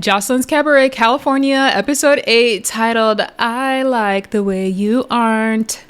Joseline's Cabaret, California, episode 8, titled I Like the Way You Aren't.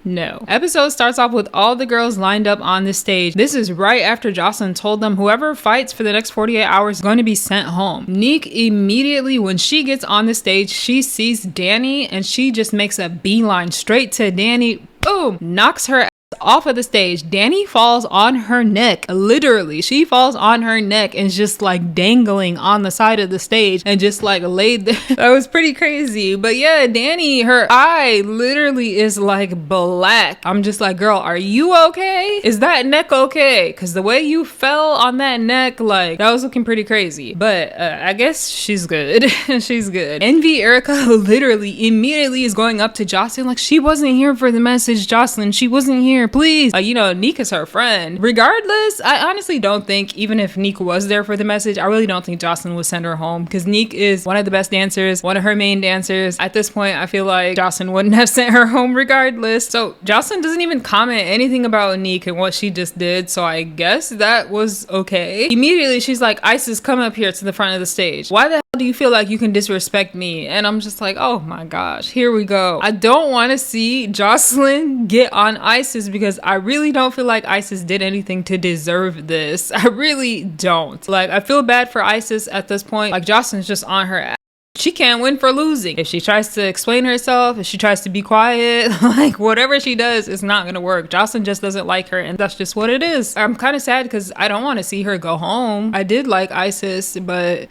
No. Episode starts off with all the girls lined up on the stage. This is right after Joseline told them whoever fights for the next 48 hours is going to be sent home. Neek immediately, when she gets on the stage, she sees Danny and she just makes a beeline straight to Danny. Boom! Knocks her off of the stage. Danny falls on her neck. Literally, she falls on her neck and just like dangling on the side of the stage and just like laid there. That was pretty crazy. But yeah, Danny, her eye literally is like black. I'm just like, girl, are you okay? Is that neck okay? Because the way you fell on that neck, like, that was looking pretty crazy. But I guess she's good. She's good. Envy Erica literally immediately is going up to Joseline like, she wasn't here for the message, Joseline. She wasn't here. Please. Neek is her friend. Regardless, I honestly don't think, even if Neek was there for the message, I really don't think Joseline would send her home because Neek is one of the best dancers, one of her main dancers. At this point, I feel like Joseline wouldn't have sent her home regardless. So Joseline doesn't even comment anything about Neek and what she just did. So I guess that was okay. Immediately, she's like, Isis, come up here to the front of the stage. Why the hell do you feel like you can disrespect me? And I'm just like, oh my gosh, here we go. I don't want to see Joseline get on Isis because I really don't feel like Isis did anything to deserve this. I really don't. Like, I feel bad for Isis at this point. Like, Joseline's just on her ass. She can't win for losing. If she tries to explain herself, if she tries to be quiet, like whatever she does, it's not gonna work. Joseline just doesn't like her, and that's just what it is. I'm kind of sad because I don't want to see her go home. I did like Isis, but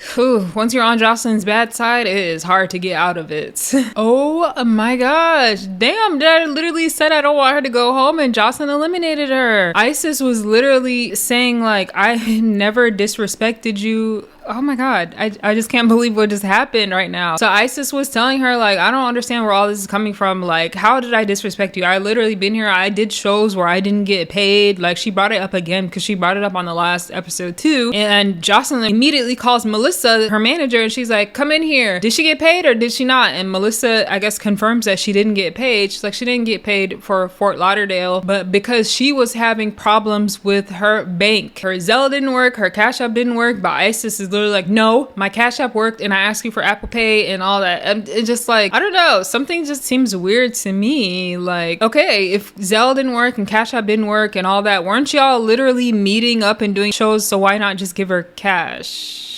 once you're on Joseline's bad side, it is hard to get out of it. Oh my gosh. Damn, Dad literally said I don't want her to go home, and Joseline eliminated her. Isis was literally saying like, I never disrespected you. Oh my god, I just can't believe what just happened right now. So Isis was telling her like, I don't understand where all this is coming from. Like, how did I disrespect you? I literally been here. I did shows where I didn't get paid. Like, she brought it up again because she brought it up on the last episode too. And Joseline immediately calls Melissa, her manager, and she's like, come in here. Did she get paid or did she not? And Melissa, I guess, confirms that she didn't get paid. She's like, she didn't get paid for Fort Lauderdale, but because she was having problems with her bank. Her Zelle didn't work, her Cash App didn't work, but Isis is literally like, no, my Cash App worked and I asked you for Apple Pay and all that. And it's just like, I don't know, something just seems weird to me. Like, okay, if Zelle didn't work and Cash App didn't work and all that, weren't y'all literally meeting up and doing shows? So why not just give her cash?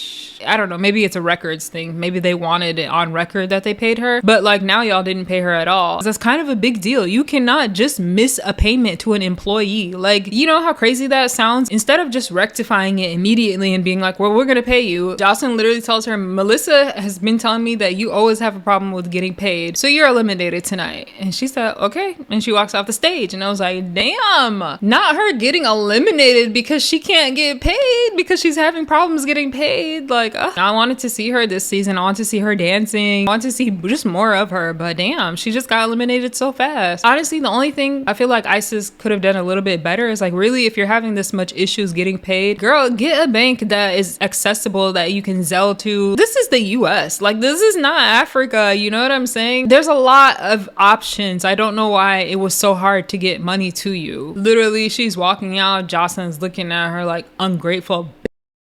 I don't know, maybe it's a records thing. Maybe they wanted it on record that they paid her, but like now y'all didn't pay her at all. That's kind of a big deal. You cannot just miss a payment to an employee. Like, you know how crazy that sounds? Instead of just rectifying it immediately and being like, well, we're gonna pay you, Joseline literally tells her, Melissa has been telling me that you always have a problem with getting paid, so you're eliminated tonight. And she said, okay. And she walks off the stage, and I was like, damn, not her getting eliminated because she can't get paid because she's having problems getting paid. Like, I wanted to see her this season. I want to see her dancing. I want to see just more of her, but damn, she just got eliminated so fast. Honestly, the only thing I feel like Isis could have done a little bit better is like, really, if you're having this much issues getting paid, girl, get a bank that is accessible that you can Zelle to. This is the US. Like, this is not Africa. You know what I'm saying? There's a lot of options. I don't know why it was so hard to get money to you. Literally, she's walking out. Joseline's looking at her like, ungrateful.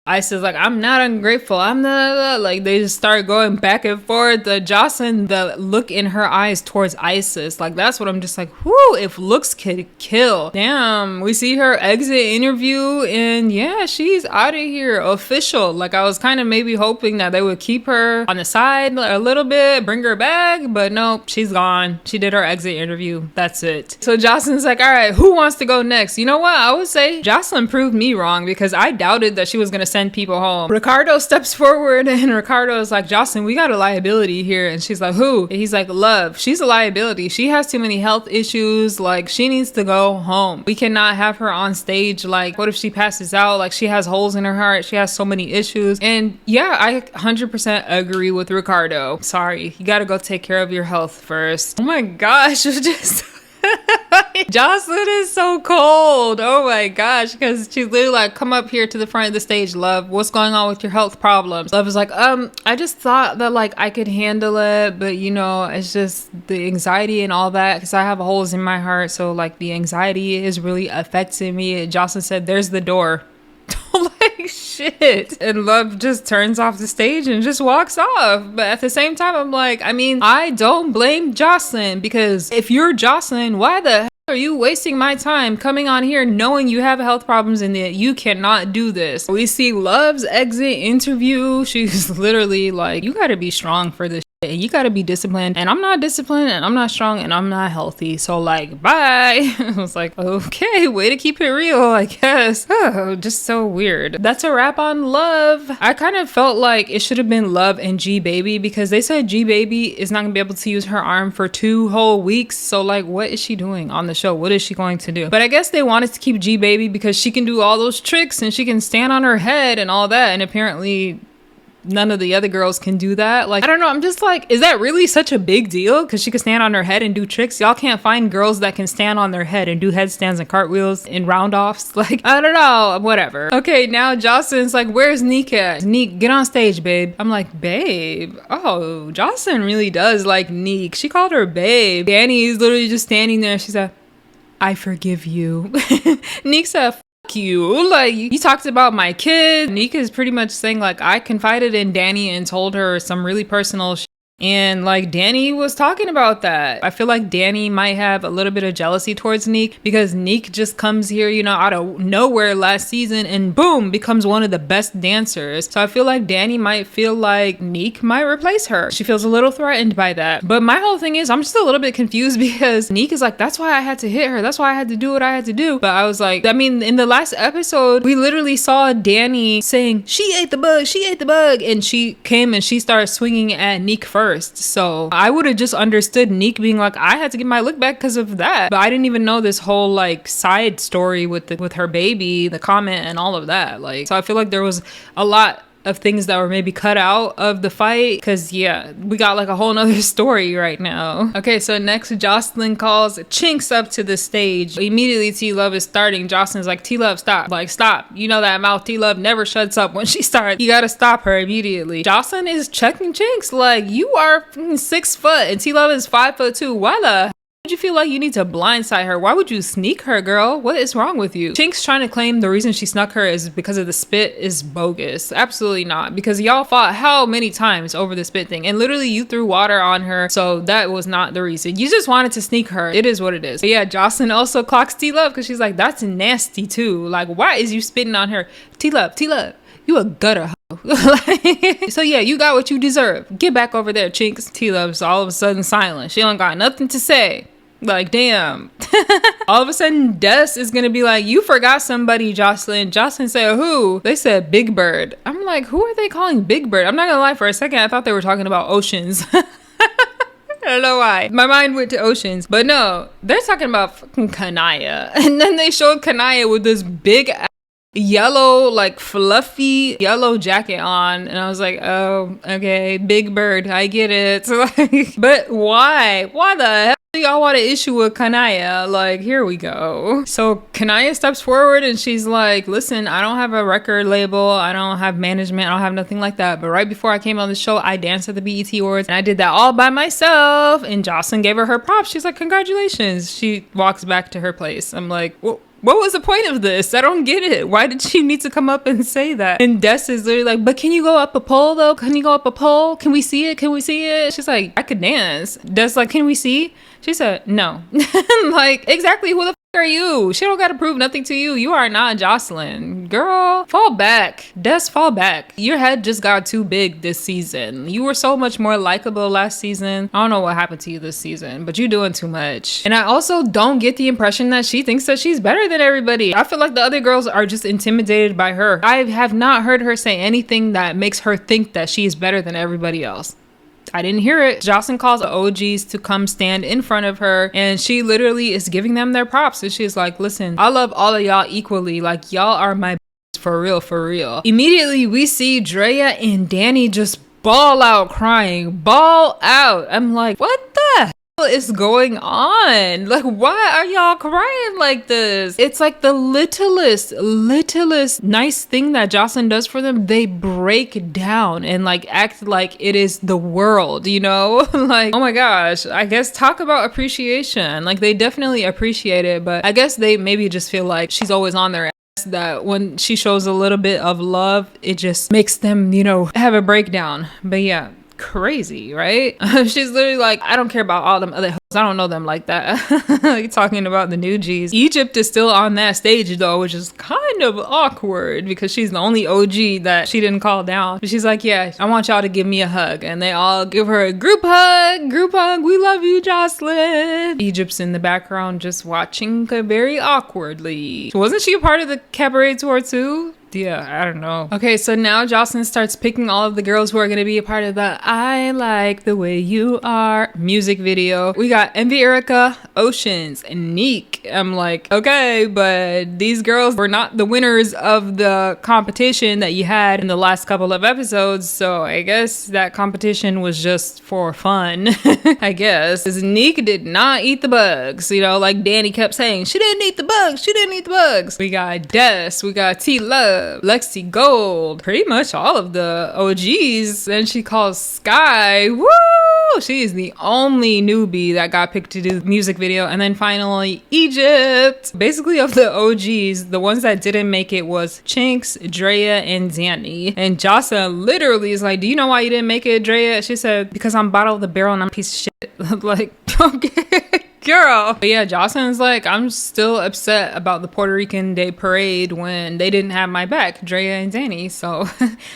Isis like, I'm not ungrateful, I'm not, like, they just start going back and forth. The Joseline, the look in her eyes towards Isis, like, that's what I'm just like, whoo, if looks could kill. Damn, we see her exit interview and yeah, she's out of here, official. Like, I was kind of maybe hoping that they would keep her on the side a little bit, bring her back, but nope, she's gone. She did her exit interview, that's it. So Joseline's like, all right, who wants to go next? You know what, I would say Joseline proved me wrong because I doubted that she was gonna send people home. Ricardo steps forward and Ricardo is like, Joseline, we got a liability here. And she's like, who? And he's like, Love. She's a liability. She has too many health issues. Like, she needs to go home. We cannot have her on stage. Like, what if she passes out? Like, she has holes in her heart. She has so many issues. And yeah, I 100% agree with Ricardo. Sorry, you gotta go take care of your health first. Oh my gosh, just Joseline is so cold. Oh my gosh, because she's literally like, come up here to the front of the stage, Love. What's going on with your health problems? Love is like, I just thought that like I could handle it, but you know, it's just the anxiety and all that because I have holes in my heart. So like the anxiety is really affecting me. Joseline said, there's the door. Like, Like, shit. And Love just turns off the stage and just walks off. But at the same time, I'm like, I mean, I don't blame Joseline, because if you're Joseline, why the hell are you wasting my time coming on here knowing you have health problems and that you cannot do this? We see Love's exit interview. She's literally like, you gotta be strong for this. And you gotta be disciplined, and I'm not disciplined, and I'm not strong, and I'm not healthy, so like, bye. I was like, okay, way to keep it real, I guess. Oh, just so weird. That's a wrap on Love. I kind of felt like it should have been Love and G Baby, because they said G Baby is not gonna be able to use her arm for 2 whole weeks, so like, what is she doing on the show? What is she going to do? But I guess they wanted to keep G Baby because she can do all those tricks and she can stand on her head and all that, and apparently none of the other girls can do that. Like, I don't know, I'm just like, is that really such a big deal? Because she can stand on her head and do tricks. Y'all can't find girls that can stand on their head and do headstands and cartwheels and round offs. Like, I don't know, whatever. Okay, now Joseline's like, where's Neek at? Neek, get on stage, babe. I'm like, babe? Oh, Joseline really does like Neek. She called her babe. Danny is literally just standing there. She said, I forgive you. Neek said, you, like, you talked about my kid. Nika is pretty much saying like, I confided in Danny and told her some really personal shit. And like, Danny was talking about that. I feel like Danny might have a little bit of jealousy towards Neek, because Neek just comes here, you know, out of nowhere last season and boom, becomes one of the best dancers. So I feel like Danny might feel like Neek might replace her. She feels a little threatened by that. But my whole thing is, I'm just a little bit confused, because Neek is like, that's why I had to hit her. That's why I had to do what I had to do. But I was like, I mean, in the last episode, we literally saw Danny saying, she ate the bug, she ate the bug. And she came and she started swinging at Neek first. So I would have just understood Neek being like, I had to get my look back because of that. But I didn't even know this whole like side story with her baby, the comment and all of that. Like, so I feel like there was a lot of things that were maybe cut out of the fight, because yeah, we got like a whole nother story right now. Okay, so next Joseline calls Chinks up to the stage. Immediately T-Love is starting. Joseline's like, T-Love, stop. Like, stop. You know that mouth. T-Love never shuts up when she starts. You gotta stop her immediately. Joseline is checking Chinks like, you are 6 foot and T-Love is 5'2". Why the would you feel like you need to blindside her? Why would you sneak her, girl? What is wrong with you? Chinks trying to claim the reason she snuck her is because of the spit is bogus. Absolutely not. Because y'all fought how many times over the spit thing, and literally you threw water on her, so that was not the reason. You just wanted to sneak her. It is what it is. But yeah, Joseline also clocks T-Love because she's like, that's nasty too. Like, why is you spitting on her? T-Love, you a gutter hoe. So yeah, you got what you deserve. Get back over there, Chinks. T-Love's all of a sudden silent. She don't got nothing to say. Like, damn. All of a sudden, Des is gonna be like, you forgot somebody, Joseline. Joseline said, who? They said Big Bird. I'm like, who are they calling Big Bird? I'm not gonna lie, for a second, I thought they were talking about Oceans. I don't know why. My mind went to Oceans. But no, they're talking about fucking Kaniyah. And then they showed Kaniyah with this big yellow, like fluffy yellow jacket on, and I was like, oh, okay, Big Bird, I get it. So, like, but why the hell do y'all want to issue with Kaniyah? Like, here we go. So Kaniyah steps forward and she's like, listen, I don't have a record label, I don't have management, I don't have nothing like that, but right before I came on the show, I danced at the BET Awards and I did that all by myself. And Joseline gave her props. She's like, congratulations. She walks back to her place. I'm like, well, what was the point of this? I don't get it. Why did she need to come up and say that? And Des is literally like, but can you go up a pole though? Can you go up a pole? Can we see it? Can we see it? She's like, I could dance. Des like, can we see? She said, no. Like, exactly, who the f are you? She don't gotta prove nothing to you. You are not Joseline. Girl, fall back. Des, fall back. Your head just got too big this season. You were so much more likable last season. I don't know what happened to you this season, but you're doing too much. And I also don't get the impression that she thinks that she's better than everybody. I feel like the other girls are just intimidated by her. I have not heard her say anything that makes her think that she is better than everybody else. I didn't hear it. Joseline calls the OGs to come stand in front of her, and she literally is giving them their props. And she's like, listen, I love all of y'all equally. Like, y'all are my for real, for real. Immediately, we see Drea and Danny just bawl out crying. Bawl out. I'm like, what the hell is going on? Like, why are y'all crying like this? It's like the littlest nice thing that Joseline does for them, they break down and like act like it is the world, you know? Like, oh my gosh, I guess talk about appreciation. Like, they definitely appreciate it, but I guess they maybe just feel like she's always on their that when she shows a little bit of love, it just makes them, have a breakdown. But yeah, crazy, right? She's literally like, I don't care about all them other hoes. I don't know them like that. Like talking about the new G's. Egypt is still on that stage though, which is kind of awkward because she's the only OG that she didn't call down. But she's like, yeah, I want y'all to give me a hug. And they all give her a group hug. We love you, Joseline. Egypt's in the background just watching very awkwardly. Wasn't she a part of the Cabaret tour too? Yeah, I don't know. Okay, so now Joseline starts picking all of the girls who are going to be a part of the I Like the Way You Are music video. We got Envy Erica, Oceans, and Neek. I'm like, okay, but these girls were not the winners of the competition that you had in the last couple of episodes, so I guess that competition was just for fun, I guess. Because Neek did not eat the bugs, like Danny kept saying, she didn't eat the bugs. We got Des, we got T-Love, Lexi Gold, pretty much all of the OGs. Then she calls Sky. Woo! She is the only newbie that got picked to do the music video. And then finally Egypt. Basically of the OGs, the ones that didn't make it was Chinks, Drea, and Zanny. And Jocelyn literally is like, do you know why you didn't make it, Drea? She said, because I'm bottom of the barrel and I'm a piece of shit. Like, okay. Girl. But yeah, Jocelyn's like, I'm still upset about the Puerto Rican Day Parade when they didn't have my back, Drea and Danny. So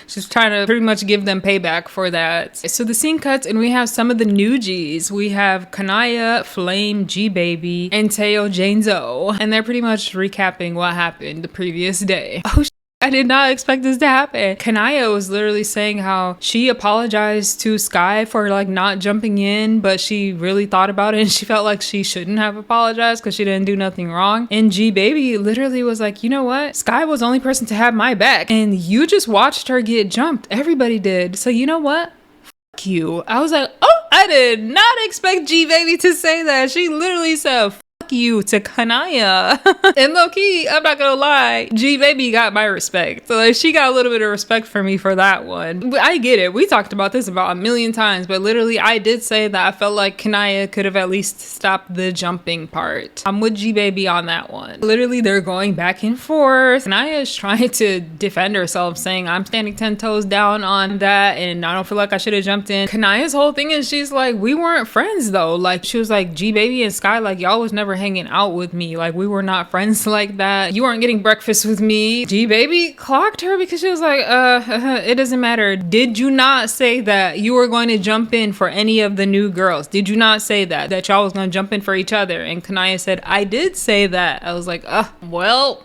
she's trying to pretty much give them payback for that. So the scene cuts and we have some of the new G's. We have Kaniyah, Flame, G-Baby, and Teo Jane-Zo. And they're pretty much recapping what happened the previous day. Oh, I did not expect this to happen. Kaniyah was literally saying how she apologized to Sky for like not jumping in, but she really thought about it and she felt like she shouldn't have apologized because she didn't do nothing wrong. And G-Baby literally was like, you know what? Sky was the only person to have my back and you just watched her get jumped. Everybody did. So you know what? Fuck you. I was like, oh, I did not expect G-Baby to say that. She literally said, you to Kaniyah. And low-key, I'm not gonna lie, G-Baby got my respect. So like, she got a little bit of respect for me for that one. But I get it. We talked about this about a million times, but literally I did say that I felt like Kaniyah could have at least stopped the jumping part. I'm with G-Baby on that one. Literally, they're going back and forth. Kaniyah is trying to defend herself, saying I'm standing 10 toes down on that and I don't feel like I should have jumped in. Kaniyah's whole thing is she's like, we weren't friends though. Like, she was like, G-Baby and Sky, like, y'all was never hanging out with me. Like, we were not friends like that. You weren't getting breakfast with me. G-Baby clocked her because she was like, it doesn't matter. Did you not say that you were going to jump in for any of the new girls? Did you not say that y'all was going to jump in for each other? And Kaniyah said, I did say that. I was like, well,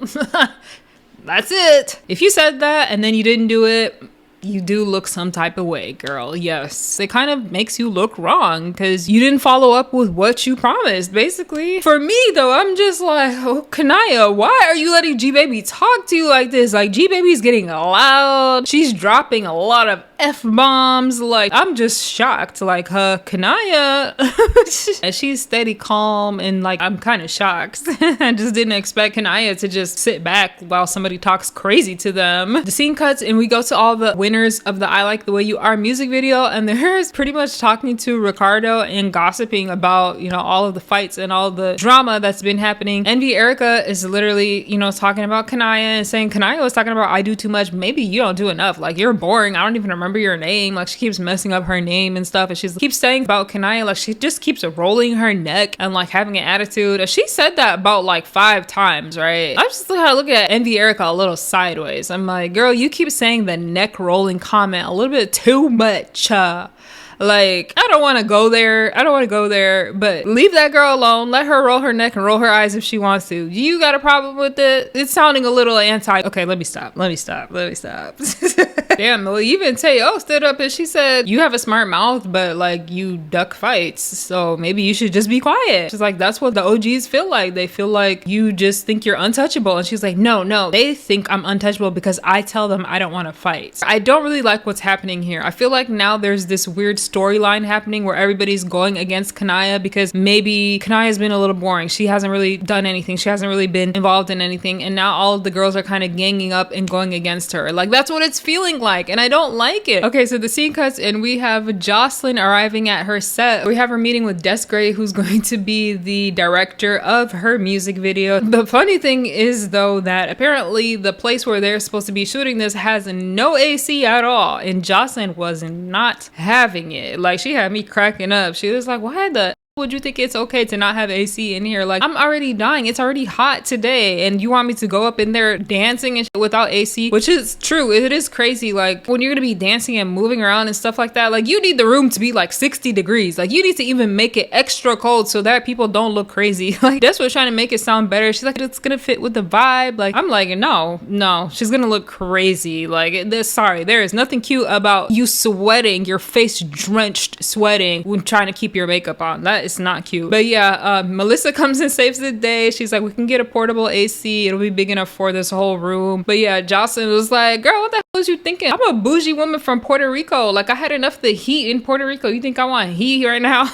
that's it. If you said that and then you didn't do it, you do look some type of way, girl. Yes. It kind of makes you look wrong because you didn't follow up with what you promised, basically. For me, though, I'm just like, oh, Kaniyah, why are you letting G-Baby talk to you like this? Like, G-Baby's getting loud. She's dropping a lot of F-bombs. Like, I'm just shocked. Like, Kaniyah, and she's steady calm and like, I'm kind of shocked. I just didn't expect Kaniyah to just sit back while somebody talks crazy to them. The scene cuts and we go to all the winners of the I Like the Way You Are music video, and they're pretty much talking to Ricardo and gossiping about, all of the fights and all the drama that's been happening. Envy Erica is literally, talking about Kaniyah and saying Kaniyah was talking about I do too much. Maybe you don't do enough. Like, you're boring. I don't even remember your name. Like, she keeps messing up her name and stuff, and she keeps saying about Kaniyah, like, she just keeps rolling her neck and like having an attitude. And she said that about like 5 times, right? I just gotta look at Envy Erica a little sideways. I'm like, girl, you keep saying the neck rolling comment a little bit too much. Like, I don't want to go there, but leave that girl alone. Let her roll her neck and roll her eyes if she wants to. You got a problem with it? It's sounding a little anti. Okay, let me stop. Damn, well, even Teo stood up and she said, you have a smart mouth, but like, you duck fights. So maybe you should just be quiet. She's like, that's what the OGs feel like. They feel like you just think you're untouchable. And she's like, no, they think I'm untouchable because I tell them I don't want to fight. I don't really like what's happening here. I feel like now there's this weird storyline happening where everybody's going against Kaniyah because maybe Kaniyah's been a little boring. She hasn't really done anything. She hasn't really been involved in anything. And now all of the girls are kind of ganging up and going against her. Like, that's what it's feeling like. And I don't like it. Okay, so the scene cuts and we have Joseline arriving at her set. We have her meeting with Desiree, who's going to be the director of her music video. The funny thing is, though, that apparently the place where they're supposed to be shooting this has no AC at all. And Joseline was not having it. Like, she had me cracking up. She was like, why the would you think it's okay to not have AC in here? Like, I'm already dying. It's already hot today. And you want me to go up in there dancing and shit without AC? Which is true. It is crazy. Like, when you're going to be dancing and moving around and stuff like that, like, you need the room to be like 60 degrees. Like, you need to even make it extra cold so that people don't look crazy. Like, that's what's trying to make it sound better. She's like, it's going to fit with the vibe. Like, I'm like, no. She's going to look crazy. Like, sorry. There is nothing cute about you sweating, your face drenched sweating when trying to keep your makeup on. That is not cute. But yeah, Melissa comes and saves the day. She's like, we can get a portable AC. It'll be big enough for this whole room. But yeah, Joseline was like, girl, what the hell was you thinking? I'm a bougie woman from Puerto Rico. Like, I had enough of the heat in Puerto Rico. You think I want heat right now?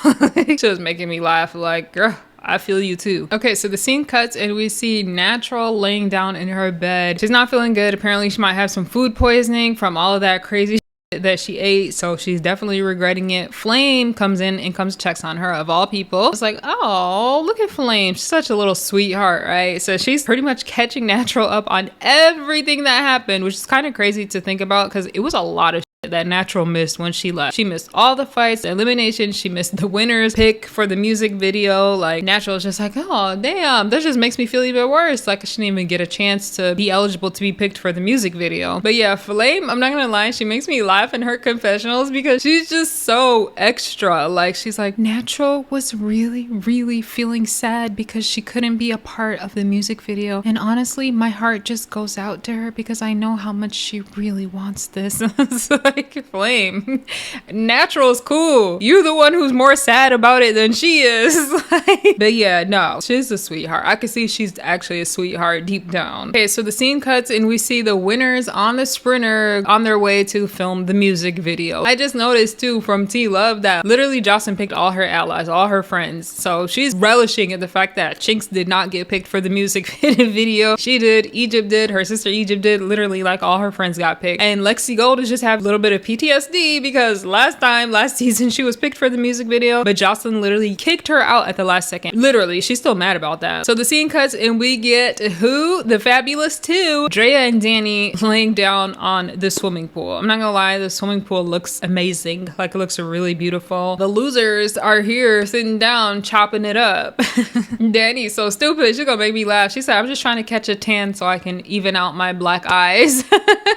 She was making me laugh. Like, girl, I feel you too. Okay, so the scene cuts and we see Natural laying down in her bed. She's not feeling good. Apparently she might have some food poisoning from all of that crazy that she ate, so she's definitely regretting it. Flame comes in and checks on her, of all people. It's like, oh, look at Flame, she's such a little sweetheart, right? So she's pretty much catching Natural up on everything that happened, which is kind of crazy to think about because it was a lot of that Natural missed when she left. She missed all the fights, the eliminations, she missed the winner's pick for the music video. Like, Natural's just like, oh damn, that just makes me feel even worse. Like, I shouldn't even get a chance to be eligible to be picked for the music video. But yeah, Flame, I'm not gonna lie, she makes me laugh in her confessionals because she's just so extra. Like, she's like, Natural was really feeling sad because she couldn't be a part of the music video, and honestly my heart just goes out to her because I know how much she really wants this. It's like, Flame, Natural's cool. You're the one who's more sad about it than she is. But yeah, no, she's a sweetheart. I can see she's actually a sweetheart deep down. Okay, so the scene cuts and we see the winners on the sprinter on their way to film the music video. I just noticed too from T-Love that literally Joseline picked all her allies, all her friends. So she's relishing at the fact that Chinx did not get picked for the music video. She did, Egypt did, her sister Egypt did, literally like all her friends got picked. And Lexi Gold is just having a little bit of PTSD because last season she was picked for the music video, but Joseline literally kicked her out at the last second. Literally, she's still mad about that. So the scene cuts and we get who? The Fabulous Two, Drea and Danny laying down on the swimming pool. I'm not gonna lie, the swimming pool looks amazing. Like, it looks really beautiful. The losers are here sitting down chopping it up. Danny's so stupid. She's gonna make me laugh. She said, I'm just trying to catch a tan so I can even out my black eyes.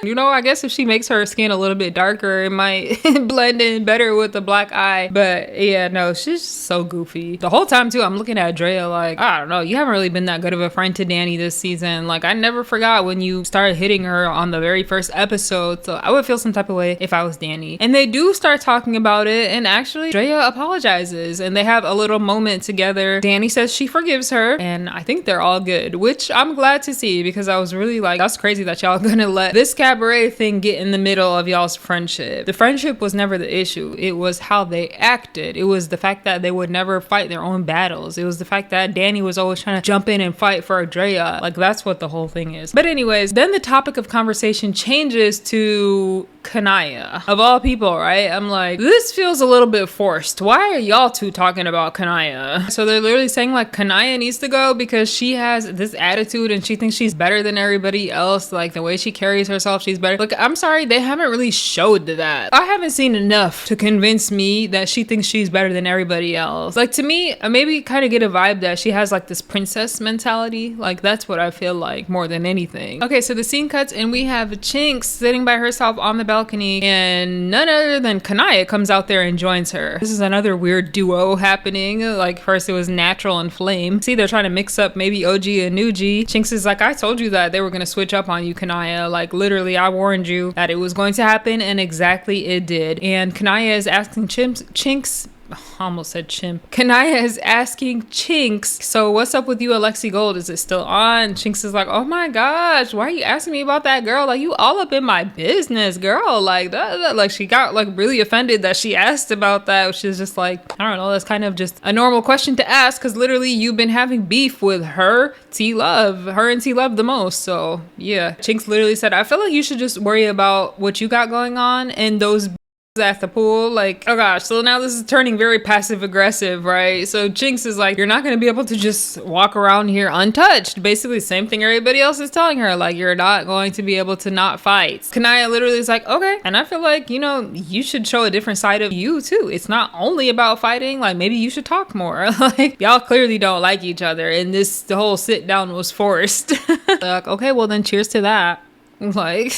You know, I guess if she makes her skin a little bit darker, it might blend in better with the black eye. But yeah, no, she's so goofy. The whole time too, I'm looking at Drea like, I don't know, you haven't really been that good of a friend to Danny this season. Like, I never forgot when you started hitting her on the very first episode. So I would feel some type of way if I was Danny. And they do start talking about it, and actually Drea apologizes and they have a little moment together. Danny says she forgives her, and I think they're all good, which I'm glad to see because I was really like, that's crazy that y'all gonna let this Cabaret thing get in the middle of y'all's friendship. The friendship was never the issue. It was how they acted. It was the fact that they would never fight their own battles. It was the fact that Danny was always trying to jump in and fight for Drea. Like, that's what the whole thing is. But anyways, then the topic of conversation changes to Kaniyah. Of all people, right? I'm like, this feels a little bit forced. Why are y'all two talking about Kaniyah? So they're literally saying like Kaniyah needs to go because she has this attitude and she thinks she's better than everybody else. Like, the way she carries herself, she's better. Look, I'm sorry, they haven't really showed that. I haven't seen enough to convince me that she thinks she's better than everybody else. Like, to me, I maybe kind of get a vibe that she has like this princess mentality. Like, that's what I feel like more than anything. Okay, so the scene cuts and we have Chinx sitting by herself on the balcony, and none other than Kaniyah comes out there and joins her. This is another weird duo happening. Like, first it was Natural and Flame. See, they're trying to mix up maybe OG and New G. Chinx is like, I told you that they were gonna switch up on you, Kaniyah. Like, literally, I warned you that it was going to happen, and exactly it did. And Kaniyah is asking Chinx, almost said chimp. Kaniyah is asking Chinks, so what's up with you, Alexi Gold? Is it still on? Chinks is like, oh my gosh, why are you asking me about that girl? Like, you all up in my business, girl. Like, like she got like really offended that she asked about that, which is just like, I don't know, that's kind of just a normal question to ask, because literally you've been having beef with her and T-Love the most. So yeah, Chinks literally said, I feel like you should just worry about what you got going on and those at the pool. Like, oh gosh, so now this is turning very passive aggressive, right? So Chinks is like, you're not going to be able to just walk around here untouched. Basically same thing everybody else is telling her, like, you're not going to be able to not fight. Kaniyah literally is like, okay. And I feel like, you know, you should show a different side of you too. It's not only about fighting. Like, maybe you should talk more. Like, y'all clearly don't like each other, and the whole sit down was forced. Like, okay, well then cheers to that. Like,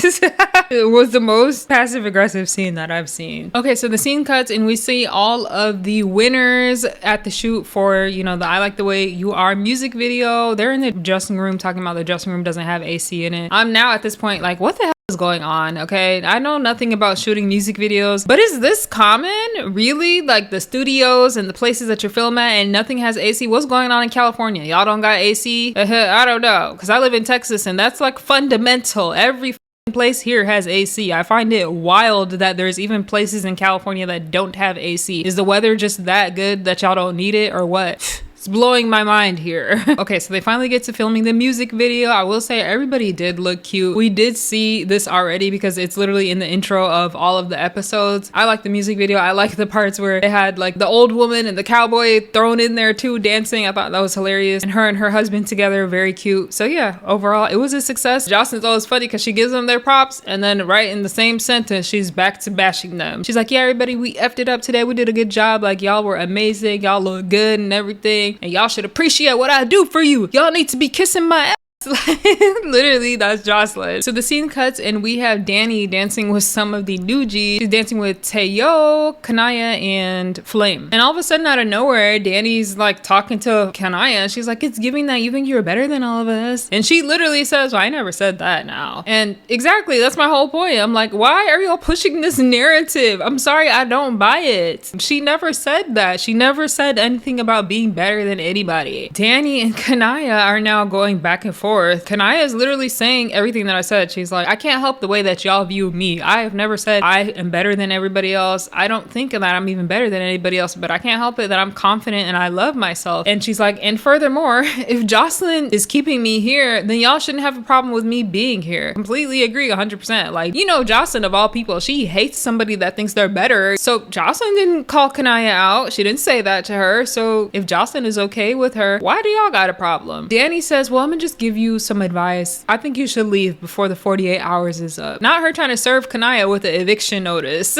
it was the most passive aggressive scene that I've seen. Okay, so the scene cuts and we see all of the winners at the shoot for, you know, the I Like the Way You Are music video. They're in the dressing room talking about the dressing room doesn't have AC in it. I'm now at this point like, what the hell is going on? Okay, I know nothing about shooting music videos, but is this common? Really? Like, the studios and the places that you're filming at and nothing has AC? What's going on in California? Y'all don't got AC? I don't know, because I live in Texas and that's like fundamental. Every place here has AC. I find it wild that there's even places in California that don't have AC. Is the weather just that good that y'all don't need it, or what? It's blowing my mind here. Okay, so they finally get to filming the music video. I will say everybody did look cute. We did see this already because it's literally in the intro of all of the episodes. I like the music video. I like the parts where they had like the old woman and the cowboy thrown in there too, dancing. I thought that was hilarious. And her husband together, very cute. So yeah, overall, it was a success. Jocelyn's always funny because she gives them their props and then right in the same sentence, she's back to bashing them. She's like, yeah, everybody, we effed it up today. We did a good job. Like, y'all were amazing. Y'all look good and everything. And y'all should appreciate what I do for you. Y'all need to be kissing my ass. Literally, that's Joseline. So the scene cuts and we have Danny dancing with some of the new G's. She's dancing with Tayo, Kaniyah, and Flame. And all of a sudden, out of nowhere, Danny's like talking to Kaniyah. She's like, it's giving that you think you're better than all of us. And she literally says, well, I never said that now. And exactly, that's my whole point. I'm like, why are y'all pushing this narrative? I'm sorry, I don't buy it. She never said that. She never said anything about being better than anybody. Danny and Kaniyah are now going back and forth. Kaniyah is literally saying everything that I said. She's like, I can't help the way that y'all view me. I have never said I am better than everybody else. I don't think that I'm even better than anybody else, but I can't help it that I'm confident and I love myself. And she's like, and furthermore, if Joseline is keeping me here, then y'all shouldn't have a problem with me being here. Completely agree 100%. Like, you know, Joseline of all people, she hates somebody that thinks they're better. So Joseline didn't call Kaniyah out. She didn't say that to her. So if Joseline is okay with her, why do y'all got a problem? Danny says, well, I'm gonna just give you some advice. I think you should leave before the 48 hours is up. Not her trying to serve Kaniyah with an eviction notice.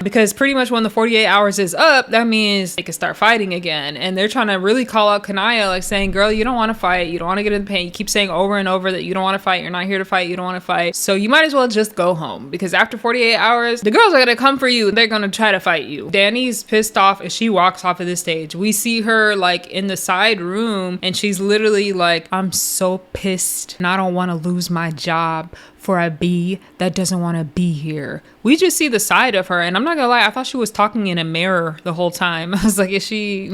Because pretty much when the 48 hours is up, that means they can start fighting again. And they're trying to really call out Kaniyah, like saying, girl, you don't want to fight. You don't want to get in the pain. You keep saying over and over that you don't want to fight. You're not here to fight. You don't want to fight. So you might as well just go home. Because after 48 hours, the girls are going to come for you. They're going to try to fight you. Danny's pissed off as she walks off of the stage. We see her like in the side room and she's literally like, I'm so pissed and I don't want to lose my job for a bee that doesn't want to be here. We just see the side of her, and I'm not gonna lie, I thought she was talking in a mirror the whole time. I was like, is she?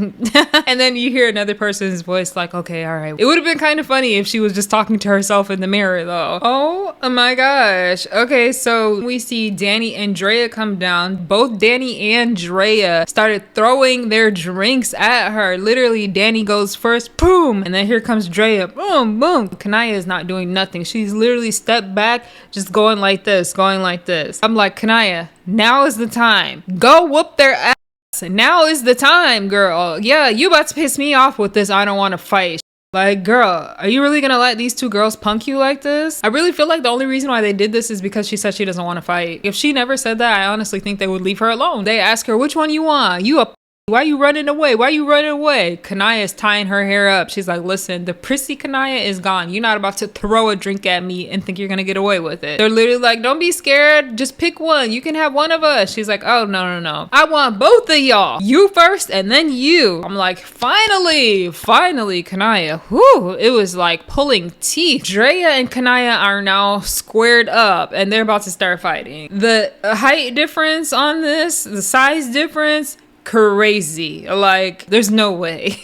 And then you hear another person's voice like, okay, all right. It would have been kind of funny if she was just talking to herself in the mirror though. Oh my gosh. Okay, so we see Danny and Drea come down. Both Danny and Drea started throwing their drinks at her. Literally, Danny goes first, boom, and then here comes Drea, boom, boom. Kaniyah is not doing nothing. She's literally stepped back, just going like this, going like this. I'm like, Kaniyah, now is the time. Go whoop their ass. Now is the time, girl. Yeah, you about to piss me off with this I don't want to fight. Like, girl, are you really gonna let these two girls punk you like this? I really feel like the only reason why they did this is because she said she doesn't want to fight. If she never said that, I honestly think they would leave her alone. They ask her, which one you want? You a why you running away? Why you running away? Kaniyah is tying her hair up. She's like, listen, the prissy Kaniyah is gone. You're not about to throw a drink at me and think you're gonna get away with it. They're literally like, don't be scared. Just pick one. You can have one of us. She's like, oh, no. I want both of y'all. You first and then you. I'm like, finally, Kaniyah. Whew. It was like pulling teeth. Drea and Kaniyah are now squared up and they're about to start fighting. The height difference on this, the size difference, crazy. Like, there's no way.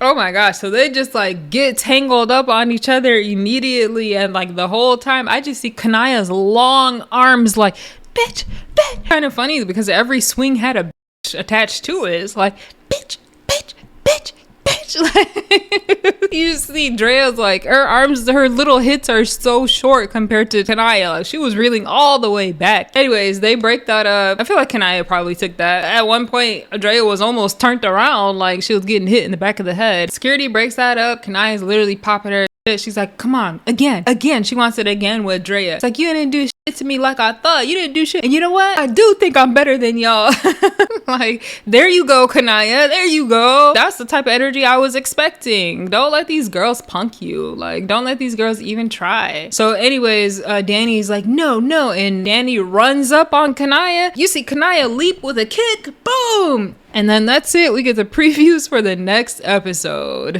Oh my gosh. So they just like get tangled up on each other immediately. And like the whole time I just see Kaniyah's long arms like, bitch, bitch. Kind of funny because every swing had a bitch attached to it. It's like, bitch, bitch, bitch, bitch. Like, you see Drea's like, her arms, her little hits are so short compared to Kaniyah. Like, she was reeling all the way back. Anyways, they break that up. I feel like Kaniyah probably took that. At one point, Drea was almost turned around like she was getting hit in the back of the head. Security breaks that up. Kaniyah's literally popping her. She's like, come on, again. She wants it again with Drea. It's like, you didn't do shit to me like I thought. You didn't do shit. And you know what? I do think I'm better than y'all. Like, there you go, Kaniyah. There you go. That's the type of energy I was expecting. Don't let these girls punk you. Like, don't let these girls even try. So anyways, Danny's like, no. And Danny runs up on Kaniyah. You see Kaniyah leap with a kick. Boom. And then that's it. We get the previews for the next episode.